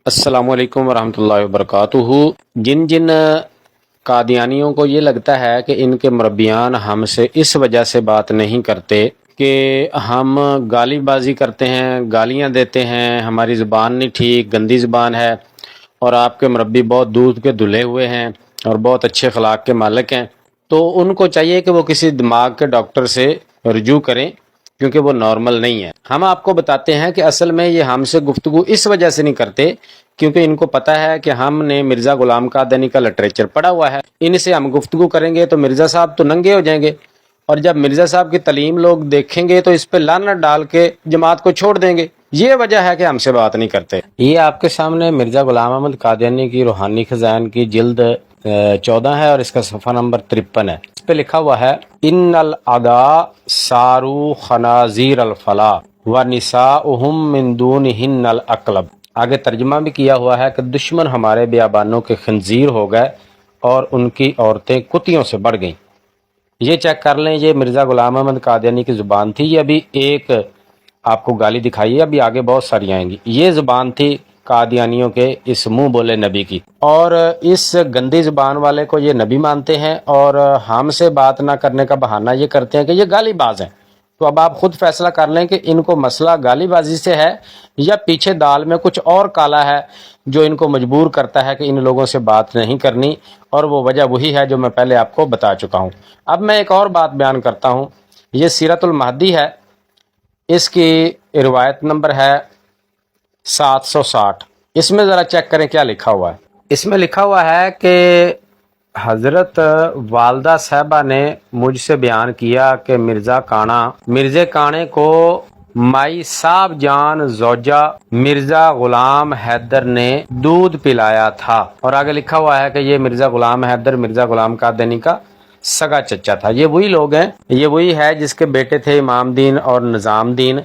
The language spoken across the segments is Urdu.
السلام علیکم ورحمۃ اللہ وبرکاتہ۔ جن جن قادیانیوں کو یہ لگتا ہے کہ ان کے مربیان ہم سے اس وجہ سے بات نہیں کرتے کہ ہم گالی بازی کرتے ہیں، گالیاں دیتے ہیں، ہماری زبان نہیں ٹھیک، گندی زبان ہے، اور آپ کے مربی بہت دودھ کے دھلے ہوئے ہیں اور بہت اچھے اخلاق کے مالک ہیں، تو ان کو چاہیے کہ وہ کسی دماغ کے ڈاکٹر سے رجوع کریں، کیونکہ وہ نارمل نہیں ہے۔ ہم آپ کو بتاتے ہیں کہ اصل میں یہ ہم سے گفتگو اس وجہ سے نہیں کرتے کیونکہ ان کو پتہ ہے کہ ہم نے مرزا غلام قادیانی کا لٹریچر پڑھا ہوا ہے، ان سے ہم گفتگو کریں گے تو مرزا صاحب تو ننگے ہو جائیں گے، اور جب مرزا صاحب کی تعلیم لوگ دیکھیں گے تو اس پہ لعنت ڈال کے جماعت کو چھوڑ دیں گے۔ یہ وجہ ہے کہ ہم سے بات نہیں کرتے۔ یہ آپ کے سامنے مرزا غلام احمد قادیانی کی روحانی خزائن کی جلد 14 ہے اور اس کا صفحہ نمبر 53 ہے۔ اس پہ لکھا ہوا ہے ان الاعداء سارو خنازیر الفلا ونساؤہم من دونہن الاقلب۔ آگے ترجمہ بھی کیا ہوا ہے کہ دشمن ہمارے بیابانوں کے خنزیر ہو گئے اور ان کی عورتیں کتیوں سے بڑھ گئیں۔ یہ چیک کر لیں، یہ مرزا غلام احمد قادیانی کی زبان تھی۔ یہ ابھی ایک آپ کو گالی دکھائی ہے، ابھی آگے بہت ساری آئیں گی۔ یہ زبان تھی قادیانیوں کے اس منہ بولے نبی کی، اور اس گندی زبان والے کو یہ نبی مانتے ہیں اور ہم سے بات نہ کرنے کا بہانہ یہ کرتے ہیں کہ یہ گالی باز ہیں۔ تو اب آپ خود فیصلہ کر لیں کہ ان کو مسئلہ گالی بازی سے ہے یا پیچھے دال میں کچھ اور کالا ہے جو ان کو مجبور کرتا ہے کہ ان لوگوں سے بات نہیں کرنی، اور وہ وجہ وہی ہے جو میں پہلے آپ کو بتا چکا ہوں۔ اب میں ایک اور بات بیان کرتا ہوں۔ یہ سیرت المہدی ہے، اس کی روایت نمبر ہے 760۔ اس میں ذرا چیک کریں کیا لکھا ہوا ہے۔ اس میں لکھا ہوا ہے کہ حضرت والدہ صاحبہ نے مجھ سے بیان کیا کہ مرزا کانے کو مائی صاحب جان زوجہ مرزا غلام حیدر نے دودھ پلایا تھا، اور آگے لکھا ہوا ہے کہ یہ مرزا غلام حیدر مرزا غلام قادیانی کا سگا چچا تھا۔ یہ وہی لوگ ہیں، یہ وہی ہے جس کے بیٹے تھے امام دین اور نظام دین،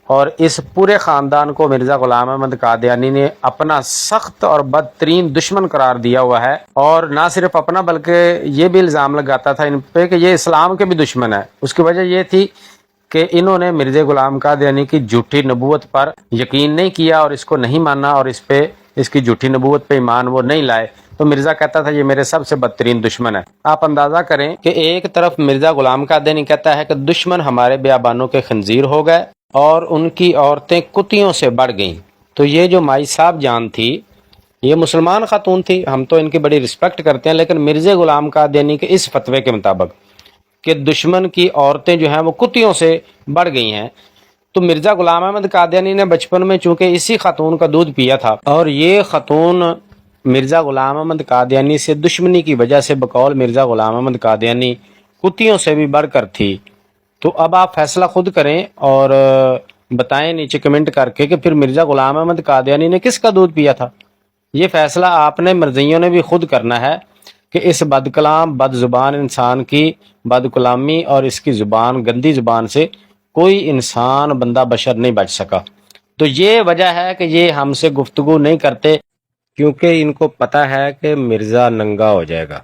اور اس پورے خاندان کو مرزا غلام احمد قادیانی نے اپنا سخت اور بدترین دشمن قرار دیا ہوا ہے، اور نہ صرف اپنا بلکہ یہ بھی الزام لگاتا تھا ان پہ کہ یہ اسلام کے بھی دشمن ہے۔ اس کی وجہ یہ تھی کہ انہوں نے مرزا غلام قادیانی کی جھوٹی نبوت پر یقین نہیں کیا اور اس کو نہیں مانا، اور اس کی جھوٹی نبوت پہ ایمان وہ نہیں لائے، تو مرزا کہتا تھا یہ میرے سب سے بدترین دشمن ہے۔ آپ اندازہ کریں کہ ایک طرف مرزا غلام قادیانی کہتا ہے کہ دشمن ہمارے بیابانوں کے خنزیر ہو گئے اور ان کی عورتیں کتیوں سے بڑھ گئیں، تو یہ جو مائی صاحب جان تھی یہ مسلمان خاتون تھی، ہم تو ان کی بڑی رسپیکٹ کرتے ہیں، لیکن مرزا غلام قادیانی کے اس فتوے کے مطابق کہ دشمن کی عورتیں جو ہیں وہ کتیوں سے بڑھ گئی ہیں، تو مرزا غلام احمد قادیانی نے بچپن میں چونکہ اسی خاتون کا دودھ پیا تھا، اور یہ خاتون مرزا غلام احمد قادیانی سے دشمنی کی وجہ سے بقول مرزا غلام احمد قادیانی کتیوں سے بھی بڑھ کر تھی۔ تو اب آپ فیصلہ خود کریں اور بتائیں نیچے کمنٹ کر کے کہ پھر مرزا غلام احمد قادیانی نے کس کا دودھ پیا تھا۔ یہ فیصلہ آپ نے مرزیوں نے بھی خود کرنا ہے کہ اس بد کلام بد زبان انسان کی بد کلامی اور اس کی زبان گندی زبان سے کوئی انسان بندہ بشر نہیں بچ سکا۔ تو یہ وجہ ہے کہ یہ ہم سے گفتگو نہیں کرتے، کیونکہ ان کو پتہ ہے کہ مرزا ننگا ہو جائے گا۔